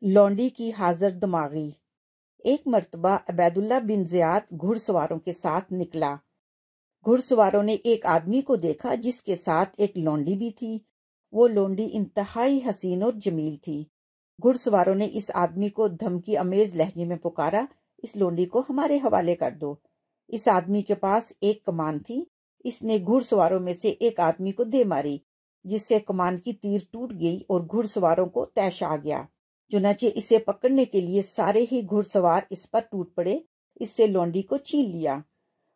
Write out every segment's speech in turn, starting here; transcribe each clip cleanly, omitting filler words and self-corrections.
لونڈی کی حاضر دماغی۔ ایک مرتبہ عبید اللہ بن زیاد گھڑ سواروں کے ساتھ نکلا۔ گھڑ سواروں نے ایک آدمی کو دیکھا جس کے ساتھ ایک لونڈی بھی تھی۔ وہ لونڈی انتہائی حسین اور جمیل تھی۔ گھڑ سواروں نے اس آدمی کو دھمکی امیز لہجے میں پکارا، اس لونڈی کو ہمارے حوالے کر دو۔ اس آدمی کے پاس ایک کمان تھی۔ اس نے گھڑ سواروں میں سے ایک آدمی کو دے ماری، جس سے کمان کی تیر ٹوٹ گئی اور گھڑ سواروں کو طیش آ گیا۔ چنانچہ اسے پکڑنے کے لیے سارے ہی گھڑ سوار اس پر ٹوٹ پڑے۔ اس سے لونڈی کو چھین لیا۔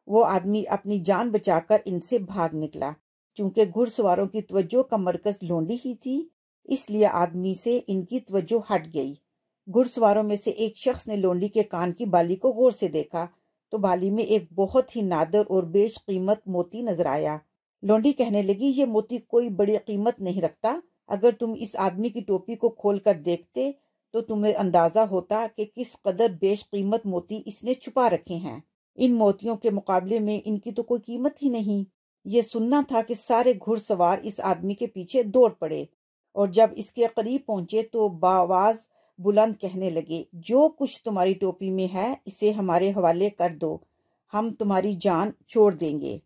وہ آدمی اپنی جان بچا کر ان سے بھاگ نکلا۔ چونکہ گھڑ سواروں کی توجہ کا مرکز لونڈی ہی تھی، اس لیے آدمی سے ان کی توجہ ہٹ گئی۔ گھڑ سواروں میں سے ایک شخص نے لونڈی کے کان کی بالی کو غور سے دیکھا تو بالی میں ایک بہت ہی نادر اور بیش قیمت موتی نظر آیا۔ لونڈی کہنے لگی، یہ موتی کوئی بڑی قیمت نہیں رکھتا۔ اگر تم اس آدمی کی ٹوپی کو کھول کر دیکھتے تو تمہیں اندازہ ہوتا کہ کس قدر بیش قیمت موتی اس نے چھپا رکھے ہیں۔ ان موتیوں کے مقابلے میں ان کی تو کوئی قیمت ہی نہیں۔ یہ سننا تھا کہ سارے گھڑ سوار اس آدمی کے پیچھے دوڑ پڑے، اور جب اس کے قریب پہنچے تو بآواز بلند کہنے لگے، جو کچھ تمہاری ٹوپی میں ہے اسے ہمارے حوالے کر دو، ہم تمہاری جان چھوڑ دیں گے۔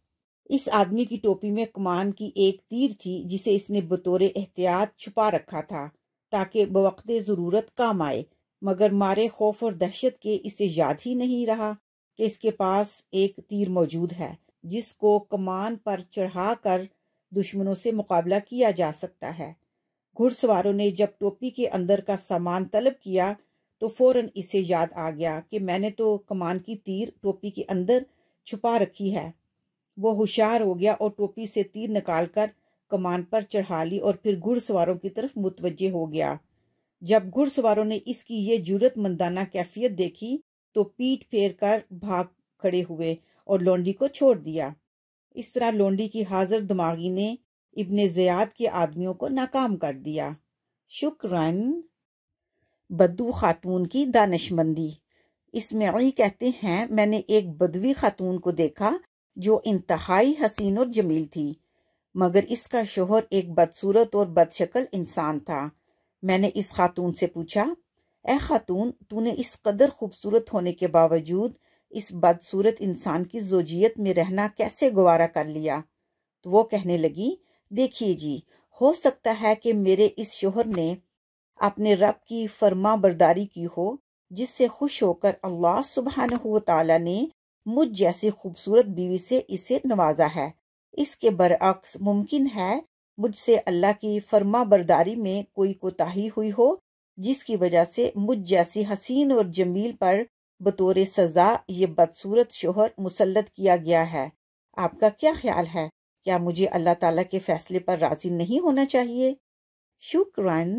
اس آدمی کی ٹوپی میں کمان کی ایک تیر تھی جسے اس نے بطور احتیاط چھپا رکھا تھا تاکہ بوقت ضرورت کام آئے، مگر مارے خوف اور دہشت کے اسے یاد ہی نہیں رہا کہ اس کے پاس ایک تیر موجود ہے جس کو کمان پر چڑھا کر دشمنوں سے مقابلہ کیا جا سکتا ہے۔ گھڑ سواروں نے جب ٹوپی کے اندر کا سامان طلب کیا تو فوراً اسے یاد آ گیا کہ میں نے تو کمان کی تیر ٹوپی کے اندر چھپا رکھی ہے۔ وہ ہوشیار ہو گیا اور ٹوپی سے تیر نکال کر کمان پر چڑھا لی اور پھر گھڑ سواروں کی طرف متوجہ ہو گیا۔ جب گھڑ سواروں نے اس کی یہ جرأت مندانہ کیفیت دیکھی تو پیٹھ پھیر کر بھاگ کھڑے ہوئے اور لونڈی کو چھوڑ دیا۔ اس طرح لونڈی کی حاضر دماغی نے ابن زیاد کے آدمیوں کو ناکام کر دیا۔ شکراً۔ بدو خاتون کی دانشمندی۔ اسماعیل کہتے ہیں، میں نے ایک بدوی خاتون کو دیکھا جو انتہائی حسین اور جمیل تھی، مگر اس کا شوہر ایک بدصورت اور بدشکل انسان تھا۔ میں نے اس خاتون سے پوچھا، اے خاتون، تو نے اس قدر خوبصورت ہونے کے باوجود اس بدصورت انسان کی زوجیت میں رہنا کیسے گوارا کر لیا؟ تو وہ کہنے لگی، دیکھیے جی، ہو سکتا ہے کہ میرے اس شوہر نے اپنے رب کی فرما برداری کی ہو، جس سے خوش ہو کر اللہ سبحانہ و تعالی نے مجھ جیسی خوبصورت بیوی سے اسے نوازا ہے۔ اس کے برعکس ممکن ہے مجھ سے اللہ کی فرما برداری میں کوئی کوتاہی ہوئی ہو، جس کی وجہ سے مجھ جیسی حسین اور جمیل پر بطور سزا یہ بدصورت شوہر مسلط کیا گیا ہے۔ آپ کا کیا خیال ہے؟ کیا مجھے اللہ تعالیٰ کے فیصلے پر راضی نہیں ہونا چاہیے؟ شکراً۔